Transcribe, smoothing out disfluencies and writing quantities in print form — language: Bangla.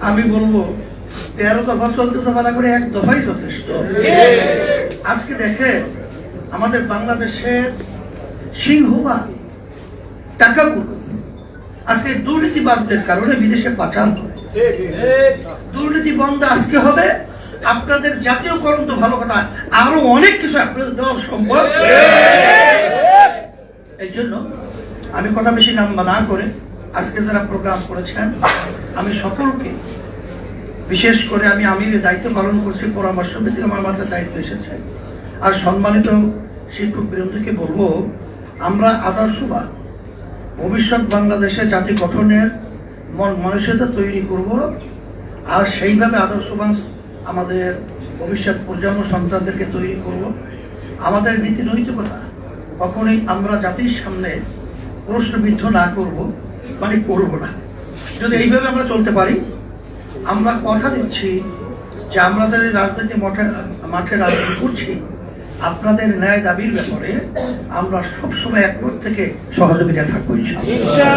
আমি বলবো 13 দফা 14 দফা না করে এক দফাই যথেষ্ট। আজকে দেখে আমাদের বাংলাদেশের সিংহভাগ টাকাগুলো আজকে দুর্নীতিবাজদের কারণে বিদেশে পাচার হয়। দুর্নীতি বন্ধ আজকে হবে। আপনাদের জাতীয়করণ তো ভালো কথা, আরো অনেক কিছু আপনাদের দেওয়া সম্ভব। এই জন্য আমি কথা বেশি লম্বা না করে আজকে যারা প্রোগ্রাম করেছেন আমি সকলকে, বিশেষ করে আমি আমিরের দায়িত্ব পালন করছি, পরামর্শ ভিত্তিক আমার মাথায় দায়িত্ব এসেছে। আর সম্মানিত শিক্ষক বৃন্দকে বলবো, আমরা আদর্শবাদ ভবিষ্যৎ বাংলাদেশে জাতি গঠনের মন মানসিকতা তৈরি করব। আর সেইভাবে আদর্শবান আমাদের ভবিষ্যৎ প্রজন্ম সন্তানদেরকে তৈরি করব। আমাদের নীতি নৈতিকতা কখনোই আমরা জাতির সামনে প্রশ্নবিদ্ধ না করব, মানে করব না। যদি এইভাবে আমরা চলতে পারি, আমরা কথা দিচ্ছি যে আমরা যারা রাজনীতি মাঠে রাজনীতি করছি, আপনাদের ন্যায় দাবির ব্যাপারে আমরা সবসময় একমত থেকে সহযোগিতা থাকবো ইনশাআল্লাহ।